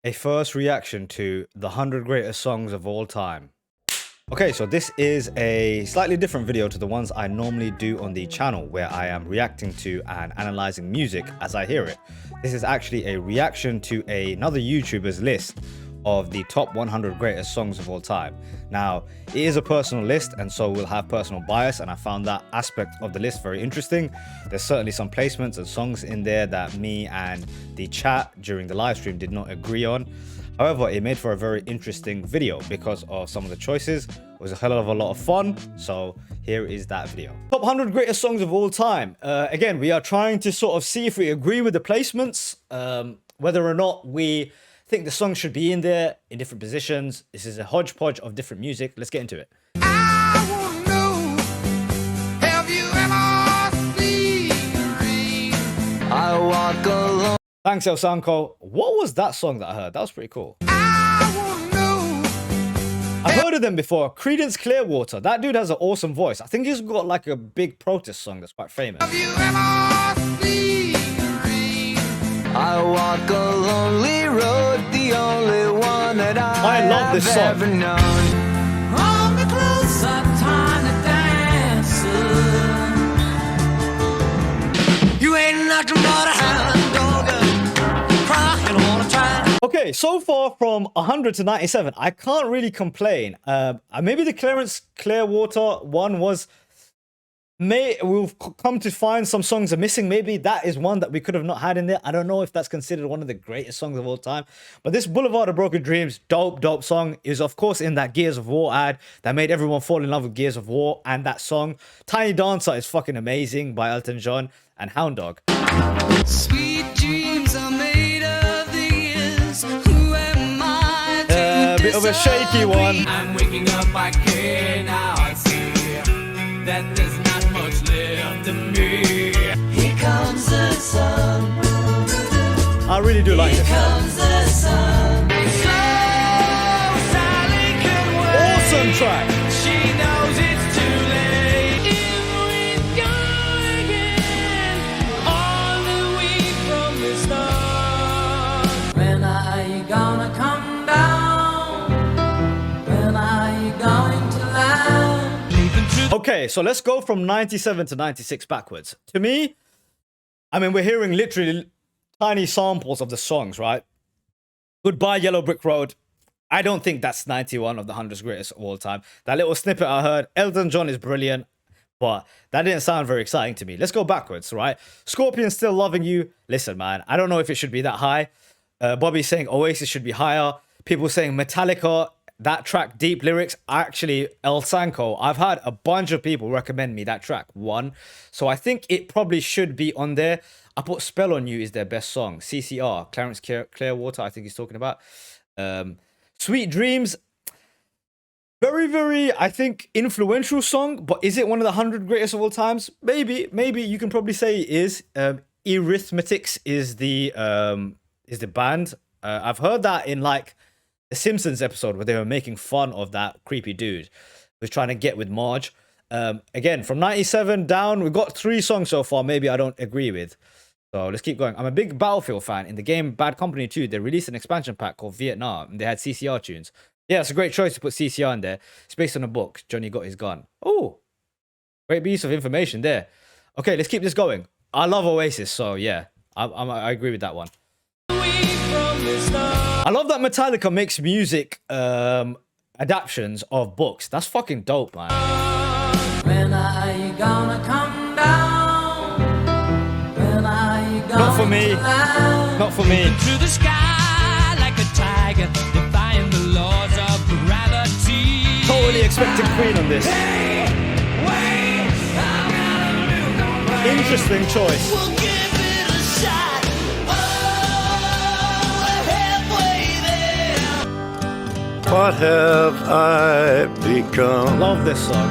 A first reaction to the 100 greatest songs of all time. Okay, so this is a slightly different video to the ones I normally do on the channel, where I am reacting to and analyzing music as I hear it. This is actually a reaction to another YouTuber's list of the top 100 greatest songs of all time. Now, it is a personal list, and so we'll have personal bias, and I found that aspect of the list very interesting. There's certainly some placements and songs in there that me and the chat during the live stream did not agree on. However, it made for a very interesting video because of some of the choices. It was a hell of a lot of fun, so here is that video. Top 100 greatest songs of all time. Again, we are trying to sort of see if we agree with the placements, whether or not we think the song should be in there in different positions. This is a hodgepodge of different music. Let's get into it. I wanna know, have you ever seen rain? I walk alone. Thanks, El Sanko. What was that song that I heard? That was pretty cool. I wanna know. I've heard of them before. Creedence Clearwater. That dude has an awesome voice. I think he's got like a big protest song that's quite famous. Have you ever seen rain? I walk a lonely road, the only one that I love this song. ever known. Hold me close, I'm trying to dance. You ain't nothing but a hound dog, crying all the time. Okay, so far from 100 to 97, I can't really complain. Maybe the Clearwater one was... We've come to find some songs are missing. Maybe that is one that we could have not had in there. I don't know if that's considered one of the greatest songs of all time. But this Boulevard of Broken Dreams, dope song, is of course in that Gears of War ad that made everyone fall in love with Gears of War. And that song, Tiny Dancer, is fucking amazing by Elton John and Hound Dog. Sweet dreams are made of these. Who am I to Bit of a shaky one. I'm waking up, I care now. I see that there's not much left of me. Here comes the sun. I really do like Here this. comes the sun. So Sally can wait. Awesome track. She knows it's too late. If we go again, all the way from the start. When are you gonna come down? When are you going to land? Okay, so let's go from 97 to 96 backwards. To me, I mean, we're hearing literally tiny samples of the songs, right? Goodbye Yellow Brick Road. I don't think that's 91 of the 100 greatest of all time. That little snippet I heard, Elton John is brilliant, but that didn't sound very exciting to me. Let's go backwards, right? Scorpion, Still Loving You. Listen, man, I don't know if it should be that high. Bobby's saying Oasis should be higher. People saying Metallica. That track, deep lyrics. Actually, El Sanko, I've had a bunch of people recommend me that track, one. So I think it probably should be on there. I put Spell on You is their best song. CCR, Clarence Clearwater, I think he's talking about. Sweet Dreams. Very, I think, influential song. But is it one of the 100 greatest of all times? Maybe you can probably say it is. Eurythmics is the band. I've heard that in like the Simpsons episode where they were making fun of that creepy dude who was trying to get with Marge. Again, from 97 down, we've got 3 songs so far maybe I don't agree with. So let's keep going. I'm a big Battlefield fan. In the game Bad Company 2, they released an expansion pack called Vietnam, and they had CCR tunes. Yeah, it's a great choice to put CCR in there. It's based on a book, Johnny Got His Gun. Oh, great piece of information there. Okay, let's keep this going. I love Oasis, so yeah, I agree with that one. I love that Metallica makes music adaptions of books. That's fucking dope, man. When are you gonna come down? When are you gonna Not for me. Not for me. to the sky like a tiger, defying the laws of gravity. Totally expecting Queen on this. Interesting choice. We'll give it a shot. What have I become? Love this song.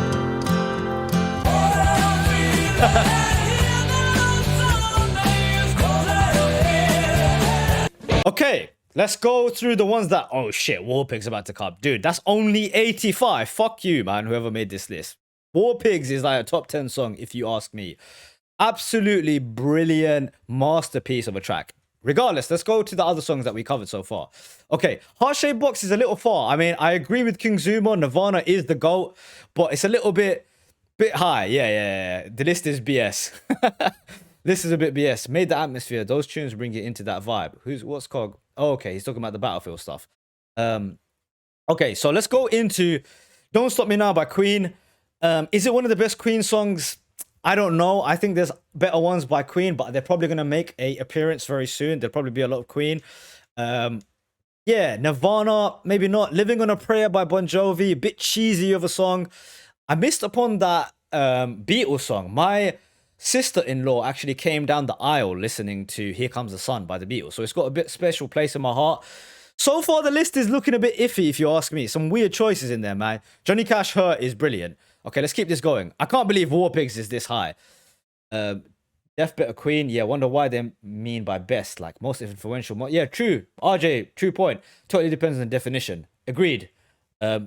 Okay, let's go through the ones that... Oh shit, War Pigs about to come. Dude, that's only 85. Fuck you, man, whoever made this list. War Pigs is like a top 10 song, if you ask me. Absolutely brilliant masterpiece of a track. regardless, let's go to the other songs that we covered so far. Okay, Heart Shaped Box is a little far. I mean, I agree with King Zuma. Nirvana is the GOAT, but it's a little bit high. Yeah. The list is BS. This is a bit BS. Made the atmosphere. Those tunes bring you into that vibe. What's Cog? Oh, okay, he's talking about the Battlefield stuff. Okay, so let's go into Don't Stop Me Now by Queen. Is it one of the best Queen songs? I don't know. I think there's better ones by Queen, but they're probably going to make a appearance very soon. There'll probably be a lot of Queen. Yeah, Nirvana, maybe not. Living on a Prayer by Bon Jovi, a bit cheesy of a song. I missed upon that Beatles song. My sister-in-law actually came down the aisle listening to Here Comes the Sun by the Beatles. So it's got a bit special place in my heart. So far, the list is looking a bit iffy, if you ask me. Some weird choices in there, man. Johnny Cash Hurt is brilliant. Okay, let's keep this going. I can't believe War Pigs is this high. Death Better Queen. Yeah, wonder why they mean by best. Like, most influential. Yeah, true. RJ, true point. Totally depends on the definition. Agreed.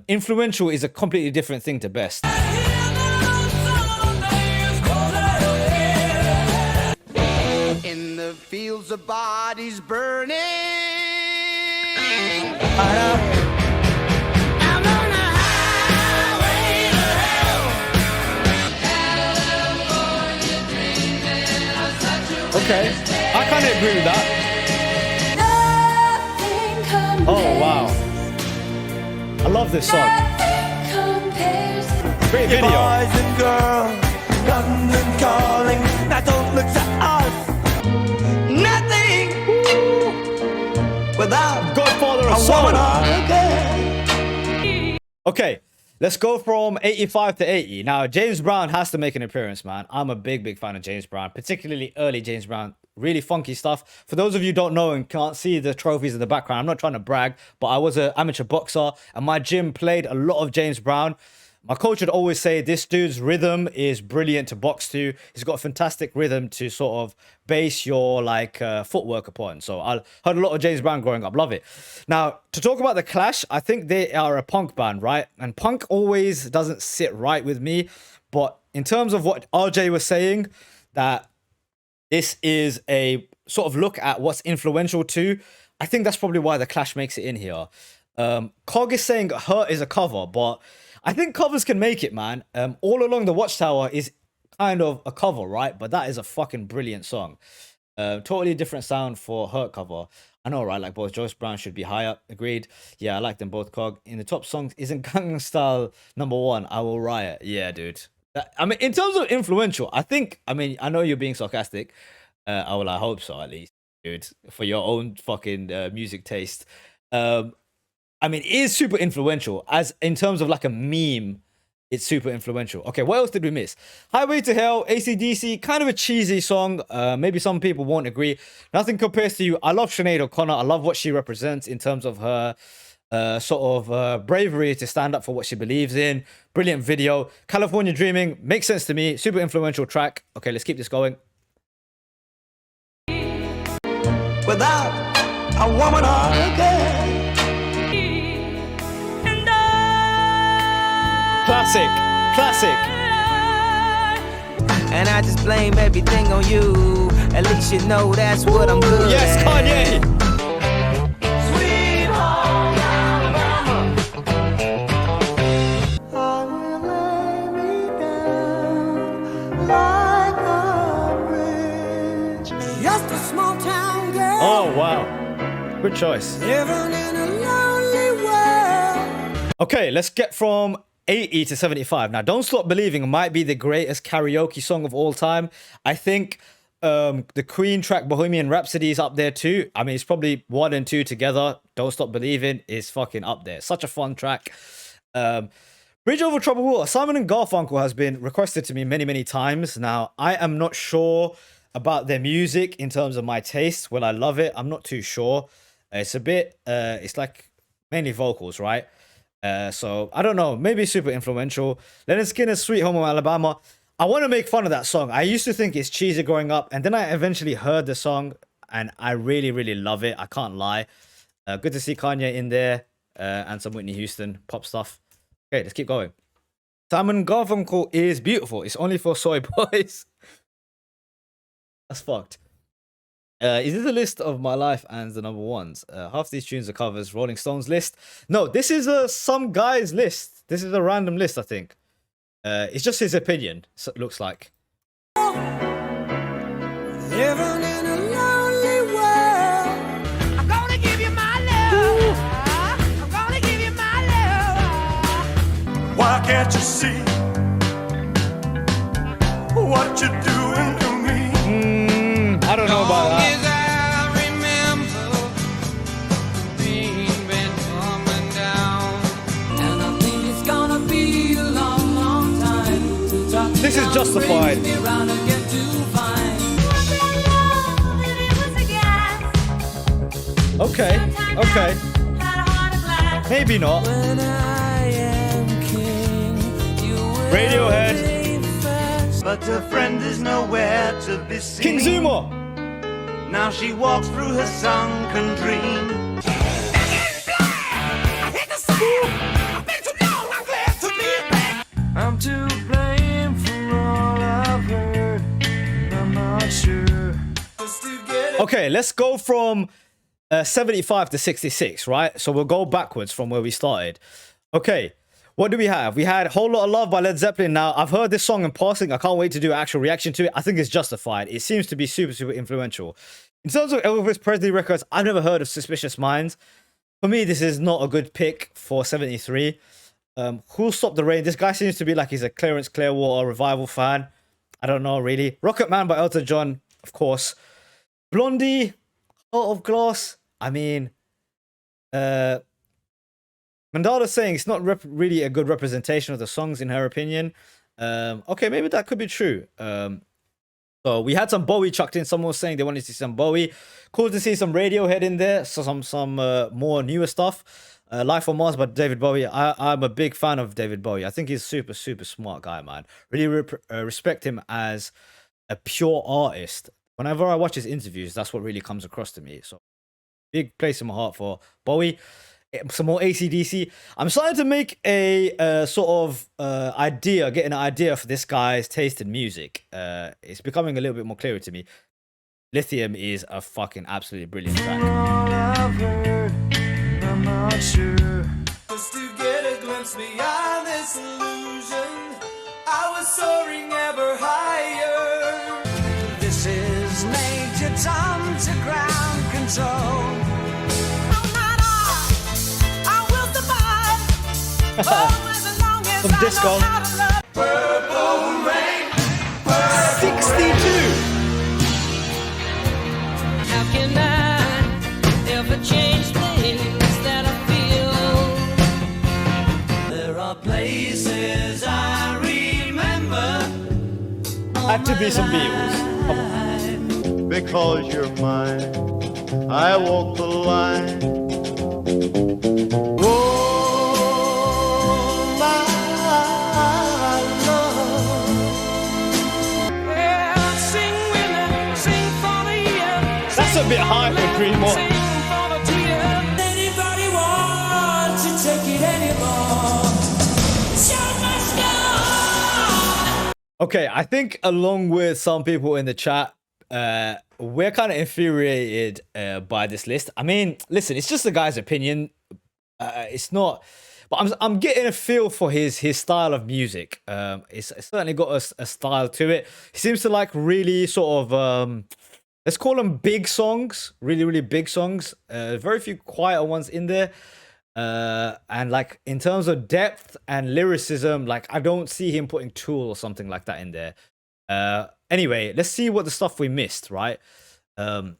Influential is a completely different thing to best. In the fields of bodies burning. I'm on a highway to hell. California dreaming of such a Okay, I kind of agree with that. Oh, wow. I love this song. Great video. Boys and girls, London calling. Now don't look to us. Nothing without Godfather of a Soul. woman or a girl. Okay, let's go from 85 to 80. Now, James Brown has to make an appearance, man. I'm a big fan of James Brown, particularly early James Brown. Really funky stuff. For those of you who don't know and can't see the trophies in the background, I'm not trying to brag, but I was an amateur boxer and my gym played a lot of James Brown. My coach would always say this dude's rhythm is brilliant to box to. He's got a fantastic rhythm to sort of base your footwork upon. So I heard a lot of James Brown growing up. Love it. Now, to talk about The Clash, I think they are a punk band, right? And punk always doesn't sit right with me. But in terms of what RJ was saying, that this is a sort of look at what's influential too, I think that's probably why The Clash makes it in here. Cog is saying Hurt is a cover, but I think covers can make it, man. All Along the Watchtower is kind of a cover, right? But that is a fucking brilliant song. Totally different sound for Hurt cover. I know, right? Like both Joyce Brown should be higher. Agreed. Yeah, I like them both, Cog. In the top songs, isn't Gangnam Style #1? I Will Riot. Yeah, dude. I mean, in terms of influential, I know you're being sarcastic. I hope so, at least, dude, for your own fucking music taste. I mean, it is super influential. As in terms of like a meme, it's super influential. Okay, what else did we miss? Highway to Hell, AC/DC, kind of a cheesy song. Maybe some people won't agree. Nothing compares to You. I love Sinead O'Connor. I love what she represents in terms of her bravery to stand up for what she believes in. Brilliant video. California Dreaming makes sense to me. Super influential track. Okay, let's keep this going. Without a woman or a girl. Classic. And I just blame everything on you. At least you know that's what I'm good Yes, at. Kanye. Sweet home Alabama. I will lay me down like a bridge. Just a small town girl. Oh, wow. Good choice. Living in a lonely world. Okay, let's get from 80 to 75. Now, Don't Stop Believing might be the greatest karaoke song of all time. I think the Queen track Bohemian Rhapsody is up there too. I mean, it's probably 1 and 2 together. Don't Stop Believing is fucking up there. Such a fun track. Bridge Over Troubled Water. Simon and Garfunkel has been requested to me many times. Now, I am not sure about their music in terms of my taste. Will I love it? I'm not too sure. It's a bit, it's like mainly vocals, right? So I don't know, maybe super influential. Leonard Skinner's Sweet Home Alabama. I want to make fun of that song. I used to think it's cheesy growing up, and then I eventually heard the song and I really love it. I can't lie. Good to see Kanye in there, and some Whitney Houston pop stuff. Okay, let's keep going. Simon Garfunkel is beautiful. It's only for soy boys. That's fucked. Is this a list of my life and the number ones? Half these tunes are covers. Rolling Stones list. No, this is some guy's list. This is a random list, I think. It's just his opinion. So it looks like. Living in a lonely world. I'm gonna give you my love. I'm gonna give you my love. Why can't you see what you're doing to me? I don't know about that. As I remember, rain been coming down. And I think it's gonna be a long, long time. This is Justified. Be around again to find. Okay, okay. Maybe not. When I am king, you will Radiohead. But her friend is nowhere to be seen. King Zuma. Now she walks through her sunken dream. I'm to blame for all I've heard. I'm not sure. Okay, let's go from 75 to 66, right? So we'll go backwards from where we started. Okay, what do we have? We had Whole Lot of Love by Led Zeppelin. Now, I've heard this song in passing. I can't wait to do an actual reaction to it. I think it's justified. It seems to be super, super influential. In terms of Elvis Presley records, I've never heard of Suspicious Minds. For me, this is not a good pick for 73. Who'll Stop the Rain? This guy seems to be like he's a Clarence Clearwater revival fan. I don't know, really. Rocket Man by Elton John, of course. Blondie, Heart of Glass. I mean, Mandala's saying it's not really a good representation of the songs, in her opinion. Okay, maybe that could be true. So we had some Bowie chucked in. Someone was saying they wanted to see some Bowie. Cool to see some Radiohead in there. So some more newer stuff. Life on Mars by David Bowie. I'm a big fan of David Bowie. I think he's a super, super smart guy, man. Really respect him as a pure artist. Whenever I watch his interviews, that's what really comes across to me. So big place in my heart for Bowie. Some more AC/DC. I'm starting to make a sort of getting an idea for this guy's taste in music. It's becoming a little bit more clearer to me. Lithium is a fucking absolutely brilliant track. All I've heard, I'm not sure. Just to get a glimpse beyond this illusion, I was soaring ever higher. This is Major Tom to ground control. Some disco. 62. How can I ever change things that I feel? There are places I remember. Had to be some Beatles. Come on. Because you're mine, I walk the line. Oh, my love. Well, sing with me, sing for the year. That's a bit high for Green Moon. Sing for the tear. Anybody want to take it anymore? Show must go. Okay, I think along with some people in the chat, we're kind of infuriated by this list. I mean, listen, it's just the guy's opinion. It's not, but I'm getting a feel for his style of music. It's certainly got a style to it. He seems to like really sort of let's call them big songs, really, really big songs. Very few quieter ones in there. And like in terms of depth and lyricism, like I don't see him putting Tool or something like that in there. Anyway, let's see what the stuff we missed, right? So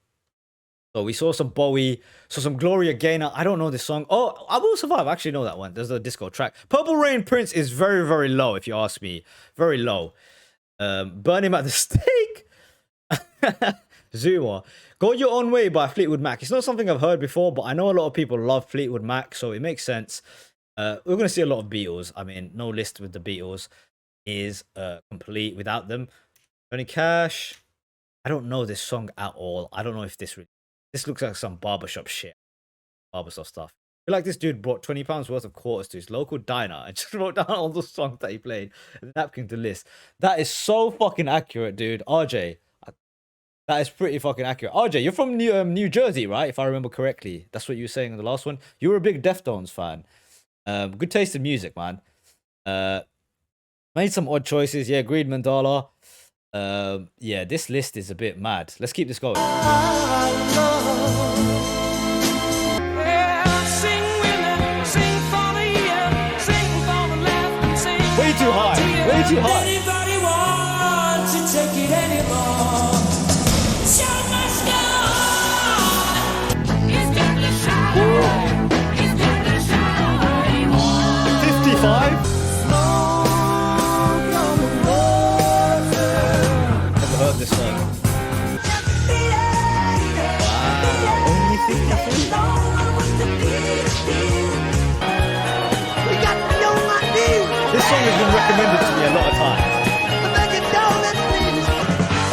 we saw some Bowie, saw some Gloria Gaynor. I don't know this song. Oh, I Will Survive. I actually know that one. There's a disco track. Purple Rain Prince is very, very low, if you ask me. Very low. Burn Him at the Stake. Zuma. Go Your Own Way by Fleetwood Mac. It's not something I've heard before, but I know a lot of people love Fleetwood Mac, so it makes sense. We're going to see a lot of Beatles. I mean, no list with the Beatles is complete without them. Johnny Cash. I don't know this song at all. I don't know if this looks like some barbershop shit. Barbershop stuff. I feel like this dude brought £20 worth of quarters to his local diner and just wrote down all the songs that he played and napkin to list. That is so fucking accurate, dude. RJ, That is pretty fucking accurate. RJ, you're from New Jersey, right? If I remember correctly. That's what you were saying in the last one. You were a big Deftones fan. Good taste in music, man. Made some odd choices. Yeah, agreed, Mandala. Yeah, this list is a bit mad. Let's keep this going. Way too high. Way too high. Anybody want to take it anymore? Show must go on. It's time to shine. It's time to shine. 55? Never heard this song. Wow. Only 53? This song has been recommended to me a lot of times.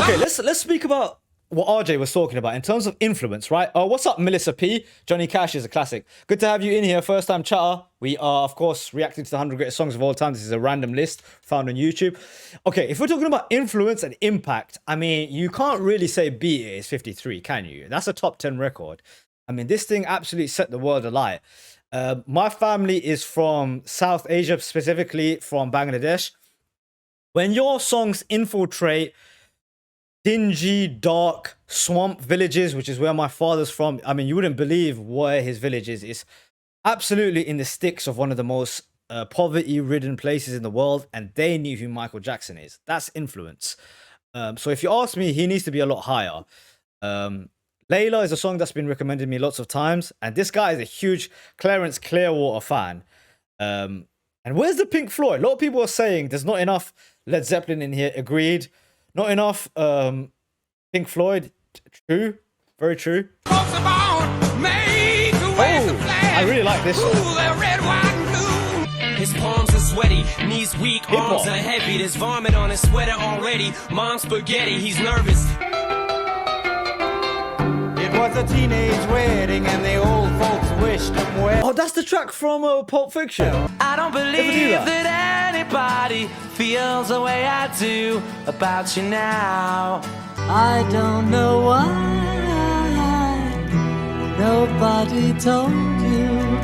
Okay, let's speak about what RJ was talking about in terms of influence, right? What's up, Melissa P? Johnny Cash is a classic. Good to have you in here, first time chatter. We are, of course, reacting to the 100 greatest songs of all time. This is a random list found on YouTube. Okay, if we're talking about influence and impact, I mean, you can't really say Beat It is 53, can you? That's a top 10 record. I mean, this thing absolutely set the world alight. My family is from South Asia, specifically from Bangladesh. When your songs infiltrate dingy, dark swamp villages, which is where my father's from, I mean, you wouldn't believe where his village is. It's absolutely in the sticks of one of the most poverty-ridden places in the world, and they knew who Michael Jackson is. That's influence. So if you ask me, he needs to be a lot higher. Layla is a song that's been recommended to me lots of times, and this guy is a huge Clarence Clearwater fan. And where's the Pink Floyd? A lot of people are saying there's not enough Led Zeppelin in here. Agreed. Not enough Pink Floyd. True. Very true. Oh, I really like this song. His palms are sweaty, knees weak, Hip-hop. arms are heavy. There's vomit on his sweater already. Mom's spaghetti, he's nervous. It was a teenage wedding and the old folks wished him well. Oh, that's the track from Pulp Fiction. I don't Never knew believe that. that anybody feels the way I do about you now. I don't know why nobody told you.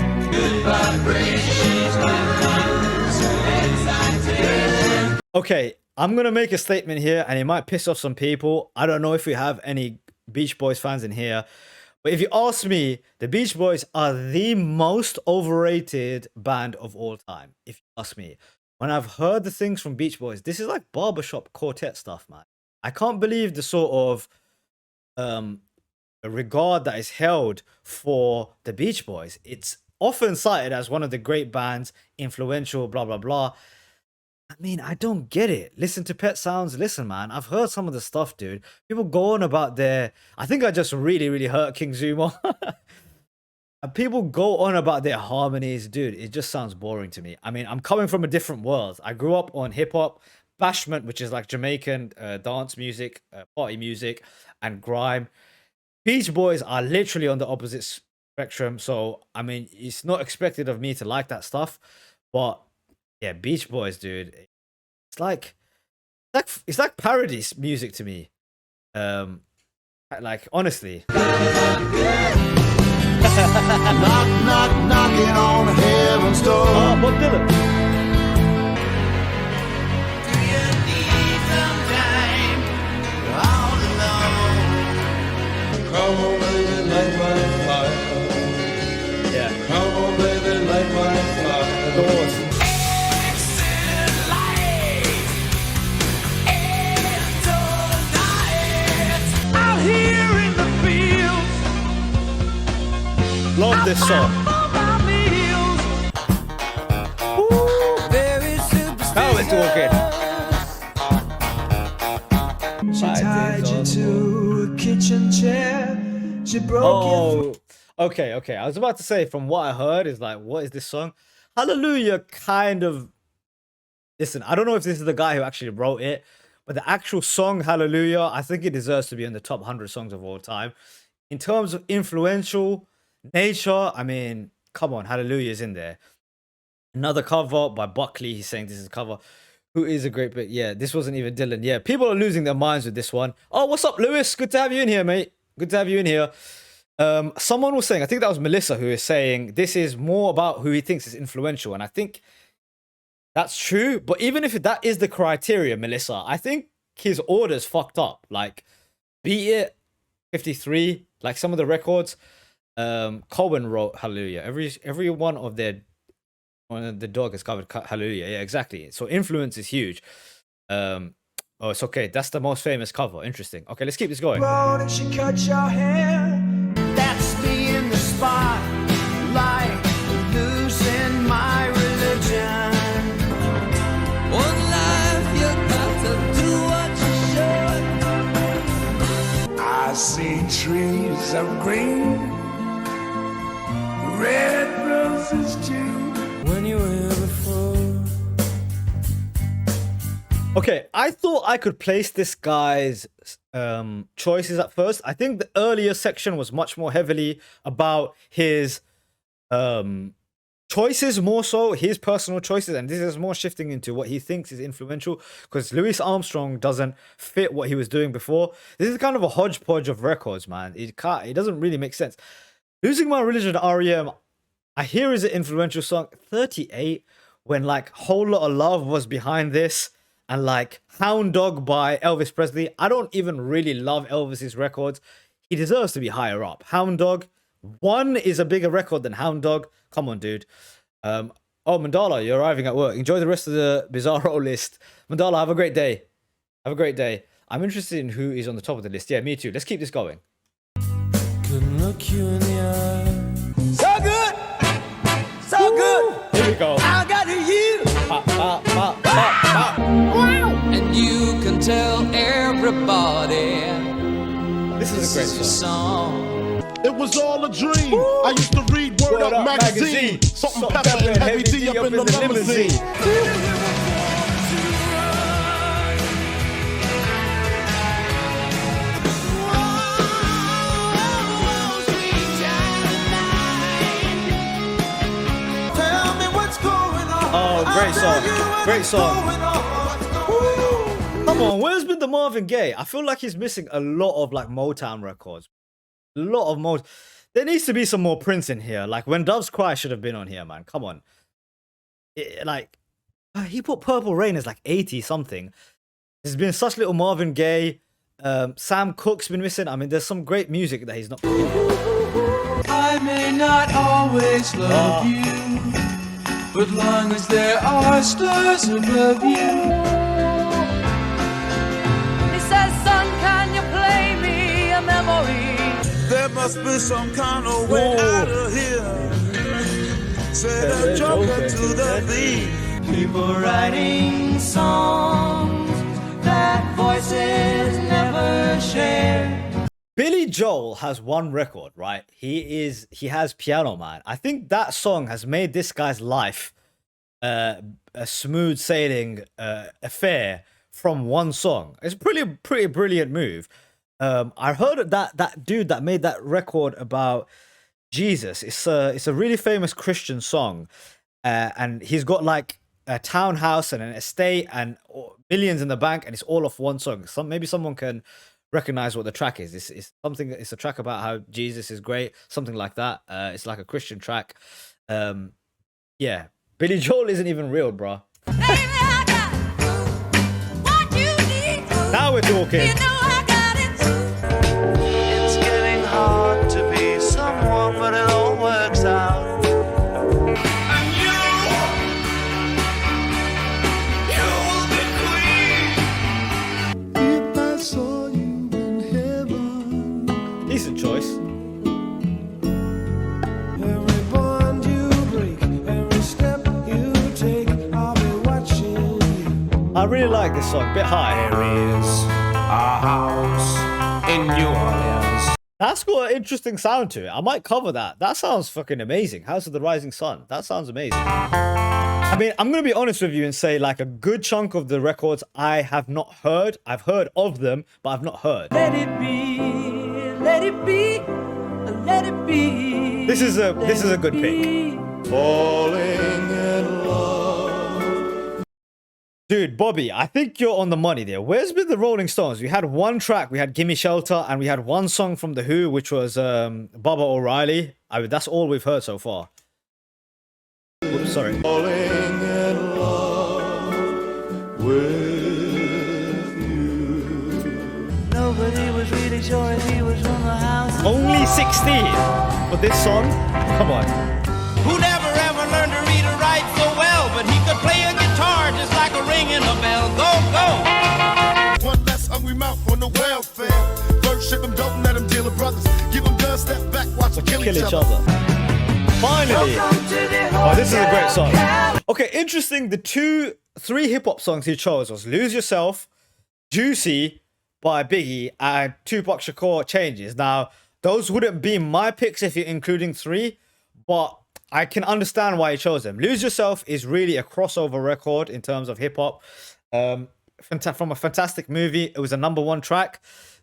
Okay, I'm gonna make a statement here, and it might piss off some people. I don't know if we have any Beach Boys fans in here, but if you ask me, the Beach Boys are the most overrated band of all time. If you ask me, when I've heard the things from Beach Boys, this is like barbershop quartet stuff, man. I can't believe the sort of regard that is held for the Beach Boys. It's often cited as one of the great bands, influential, blah blah blah. I mean, I don't get it. Listen to Pet Sounds. Listen, man, I've heard some of the stuff, dude. People go on about their... I think I just really hurt King Zuma. And people go on about their harmonies. Dude, it just sounds boring to me. I mean, I'm coming from a different world. I grew up on hip-hop, bashment, which is like Jamaican dance music, party music, and grime. Beach Boys are literally on the opposite spectrum. So, I mean, it's not expected of me to like that stuff. But... yeah, Beach Boys, dude. It's like parody music to me. Like honestly. Knock, knock, knocking on heaven's door. Oh, Bob Dylan. Come on, baby, light my fire. Yeah. Come on, baby, light my fire. Doors. Out here in the fields, Love this song. Now we're talking. She tied you to a kitchen chair. She broke Oh, okay. I was about to say, from what I heard, is like, what is this song? Hallelujah, kind of. Listen, I don't know if this is the guy who actually wrote it, but the actual song Hallelujah, I think it deserves to be in the top 100 songs of all time. In terms of influential nature, I mean, come on, Hallelujah is in there. Another cover by Buckley. He's saying this is a cover. Who is a great bit? Yeah, this wasn't even Dylan. Yeah, people are losing their minds with this one. Oh, what's up, Lewis? Good to have you in here, mate. Good to have you in here. Someone was saying, I think that was Melissa, who is saying this is more about who he thinks is influential. And I think that's true. But even if that is the criteria, Melissa, I think his order's fucked up. Like, Beat It, 53, like some of the records. Cohen wrote Hallelujah. Every one of the dog has covered Hallelujah. Yeah, exactly. So influence is huge. Oh, it's okay. That's the most famous cover. Interesting. Okay, let's keep this going. Road and she cut your hair. That's me in the spot, like losing my religion. One life, you got to do what you should. I see trees of green, red roses too. When you were before. Okay, I thought I could place this guy's choices at first. I think the earlier section was much more heavily about his choices, more so his personal choices, and this is more shifting into what he thinks is influential, because Louis Armstrong doesn't fit what he was doing before. This is kind of a hodgepodge of records, man. It doesn't really make sense. Losing My Religion, REM, I hear is an influential song. 38, when like Whole Lot of Love was behind this, and like Hound Dog by Elvis Presley. I don't even really love Elvis's records. He deserves to be higher up. Hound Dog, one is a bigger record than Hound Dog. Come on, dude. Oh, Mandala, you're arriving at work. Enjoy the rest of the Bizarro list. Mandala, have a great day. Have a great day. I'm interested in who is on the top of the list. Yeah, me too. Let's keep this going. Couldn't look you in the eye. So good, so good. Here we go. I got you. And you can tell everybody This is a great song. song. It was all a dream. I used to read Word Up magazine. Salt and pepper and heavy D up in the limousine. Tell me what's going on. Oh, great song. Great song. Going on. Come on, where's been the Marvin Gaye? I feel like he's missing a lot of like Motown records. A lot of There needs to be some more Prince in here. Like When Doves Cry should have been on here, man. Come on. He put Purple Rain as like 80 something. There's been such little Marvin Gaye. Sam Cooke's been missing. I mean, there's some great music that he's not. I may not always love you, but long as there are stars above you. He says, son, can you play me a memory? There must be some kind of way out of here. Said a joker to the thief. People writing songs that voices never share. Billy Joel has one record, right? He has Piano Man. I think that song has made this guy's life a smooth sailing affair from one song. It's a pretty brilliant move. I heard that dude that made that record about Jesus. It's a really famous Christian song, and he's got like a townhouse and an estate and millions in the bank, and it's all off one song. Maybe someone can recognize what the track is. It's something. It's a track about how Jesus is great, something like that. It's like a Christian track. Yeah, Billy Joel isn't even real, bro. Baby, I got what you need. Now we're talking. You know I got it. It's getting hard to be someone, but it all works out. And you will be queen. If I saw you in heaven, Decent choice. every bond you break, every step you take, I'll be watching you. I really like this song. Bit high. There is a house in New Orleans. That's got an interesting sound to it. I might cover that. That sounds fucking amazing. House of the Rising Sun. That sounds amazing. I mean, I'm going to be honest with you and say like a good chunk of the records I have not heard. I've heard of them, but I've not heard. Let it be, let it be, let it be. This is a good pick. Falling in love. Dude, Bobby, I think you're on the money there. Where's been the Rolling Stones? We had one track, we had Gimme Shelter, and we had one song from The Who, which was Bubba O'Reilly. I mean, that's all we've heard so far. Oops, sorry. Falling in love with you. Nobody was really sure if he was from the house. Only 16 for this song? Come on. Who never ever learned to read or write so well, but he could play a guitar just like a ring in a bell. Go, go! One less hungry mouth on the welfare. First ship them, don't let them deal with brothers. Give them guns, step back, watch them kill each other. Finally! Oh, this is a great song. Okay, interesting. The three hip-hop songs he chose was Lose Yourself, Juicy by Biggie, and Tupac Shakur Changes. Now, those wouldn't be my picks if you're including three, but I can understand why he chose them. Lose Yourself is really a crossover record in terms of hip-hop. From a fantastic movie. It was a #1 track.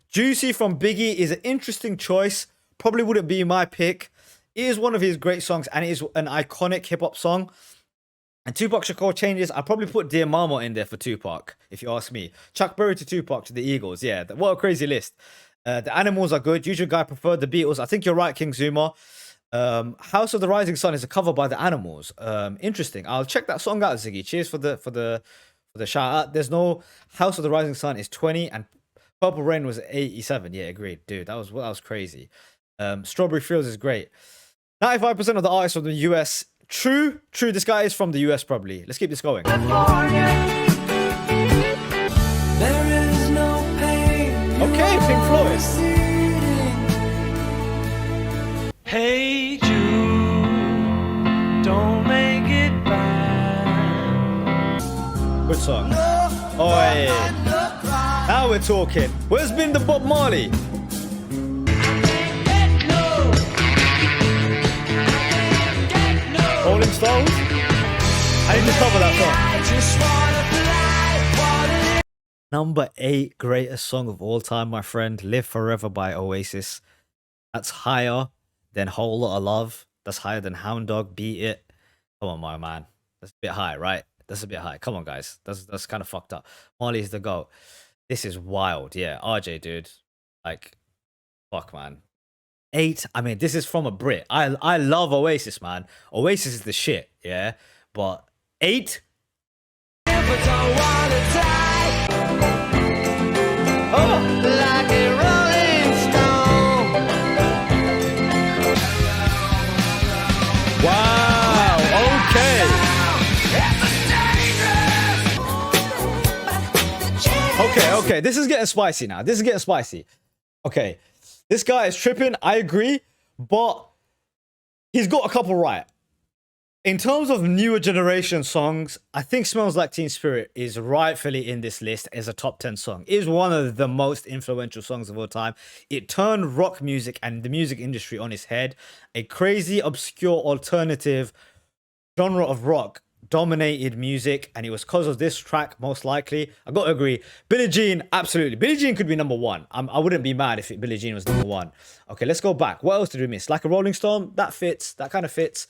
Juicy from Biggie is an interesting choice. Probably wouldn't be my pick. It is one of his great songs, and it is an iconic hip-hop song. And Tupac Shakur Changes, I'd probably put Dear Mama in there for Tupac, if you ask me. Chuck Berry to Tupac to the Eagles. Yeah, what a crazy list. The Animals are good. Usual Guy preferred the Beatles. I think you're right, King Zuma. House of the Rising Sun is a cover by the Animals. Interesting. I'll check that song out, Ziggy. Cheers for the shout out. There's no House of the Rising Sun is 20 and Purple Rain was 87. Yeah, agreed, dude. That was crazy. Strawberry Fields is great. 95% of the artists from the US. True. This guy is from the US probably. Let's keep this going. There is no pain. Okay, Pink Floyd. Hey Jude, don't make it bad. Good song. Oi. Now we're talking. Where's been the Bob Marley? Rolling Stones? I need to cover that song. #8 greatest song of all time, my friend. Live Forever by Oasis. That's higher than Whole Lotta Love. That's higher than Hound Dog, Beat It. Come on, my man. That's a bit high, right? That's a bit high. Come on, guys. That's kind of fucked up. Marley's the GOAT. This is wild. Yeah, RJ, dude. Like, fuck, man. 8. I mean, this is from a Brit. I love Oasis, man. Oasis is the shit, yeah. But 8. Oh, Like a rolling stone. wow. Okay. Okay. This is getting spicy now. This is getting spicy. Okay. This guy is tripping. I agree, but he's got a couple right. In terms of newer generation songs, I think Smells Like Teen Spirit is rightfully in this list as a top 10 song. It is one of the most influential songs of all time. It turned rock music and the music industry on its head. A crazy, obscure, alternative genre of rock dominated music, and it was because of this track, most likely. I gotta agree. Billie Jean, absolutely. Billie Jean could be #1. I wouldn't be mad if Billie Jean was #1. Okay, let's go back. What else did we miss? Like a Rolling Stone? That fits. That kind of fits.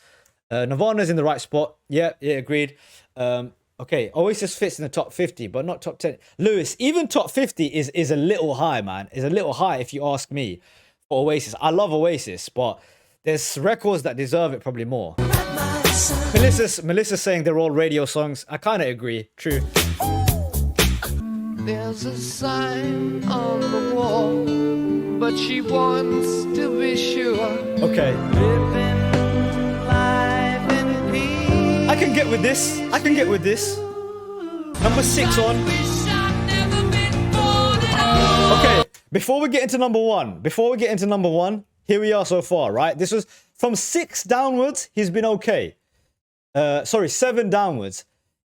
Nirvana's in the right spot. Yeah, agreed. Okay, Oasis fits in the top 50, but not top 10. Lewis, even top 50 is a little high, man. Is a little high if you ask me for Oasis. I love Oasis, but there's records that deserve it probably more. Melissa's saying they're all radio songs. I kind of agree. True. There's a sign on the wall, but she wants to be sure. Okay. I can get with this. #6 on. Okay, before we get into number one, here we are so far, right? This was from 6 downwards, he's been okay. 7 downwards.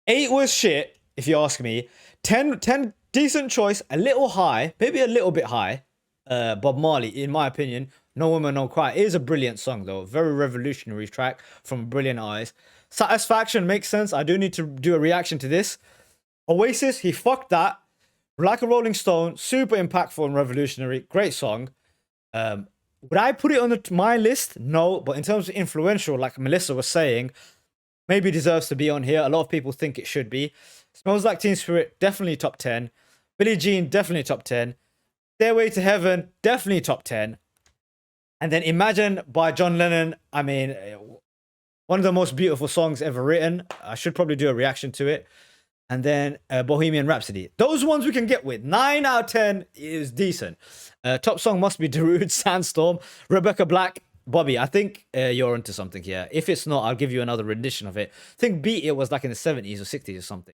8 was shit, if you ask me. 10 decent choice, a little high, maybe a little bit high. Bob Marley, in my opinion, No Woman, No Cry is a brilliant song though. Very revolutionary track from brilliant artist. Satisfaction makes sense. I do need to do a reaction to this. Oasis, he fucked that. Like a Rolling Stone, super impactful and revolutionary. Great song. Would I put it on my list? No, but in terms of influential, like Melissa was saying, maybe deserves to be on here. A lot of people think it should be. Smells Like Teen Spirit, definitely top 10. Billie Jean, definitely top 10. Stairway to Heaven, definitely top 10. And then Imagine by John Lennon. I mean, one of the most beautiful songs ever written. I should probably do a reaction to it. And then Bohemian Rhapsody. Those ones we can get with. 9 out of 10 is decent. Top song must be Darude, Sandstorm, Rebecca Black. Bobby, I think you're into something here. If it's not, I'll give you another rendition of it. I think Beat It was like in the 70s or 60s or something.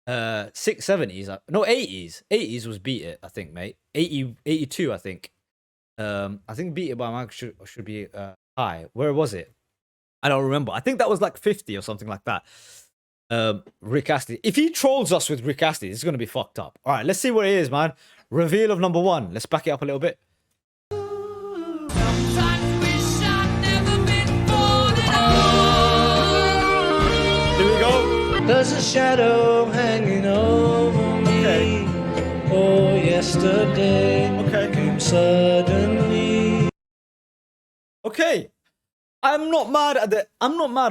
70s. No, 80s. 80s was Beat It, I think, mate. 82, I think. I think Beat It by Michael should be high. Where was it? I don't remember. I think that was like 50 or something like that. Rick Astley. If he trolls us with Rick Astley, it's going to be fucked up. All right, let's see what it is, man. Reveal of number 1. Let's back it up a little bit. Here we go. There's a shadow hanging over me. Oh, yesterday came suddenly. Okay. I'm not mad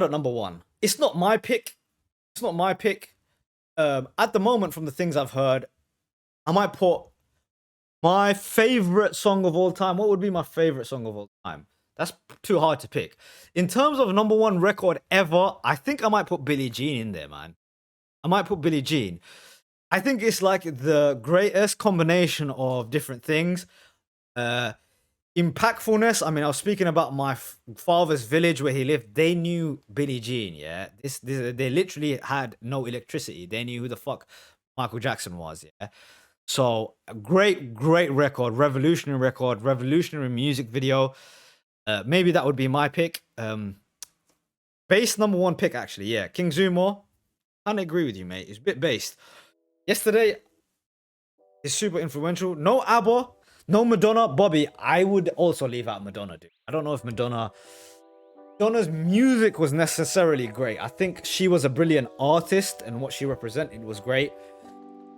at number 1. It's not my pick. It's not my pick. At the moment, from the things I've heard, I might put my favorite song of all time. What would be my favorite song of all time? That's too hard to pick. In terms of number 1 record ever, I think I might put Billie Jean in there, man. I might put Billie Jean. I think it's like the greatest combination of different things. Impactfulness. I mean, I was speaking about my father's village where he lived. They knew Billie Jean, yeah? They literally had no electricity. They knew who the fuck Michael Jackson was, yeah? So, great revolutionary music video. Maybe that would be my pick. Base number 1 pick, actually, yeah. King Zumor. I agree with you, mate. It's a bit based. Yesterday is super influential. No ABBA, no Madonna. Bobby, I would also leave out Madonna, dude. I don't know if Madonna's music was necessarily great. I think she was a brilliant artist and what she represented was great.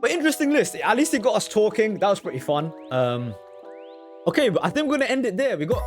But interesting list. At least it got us talking. That was pretty fun. Okay, but I think we're gonna end it there. We got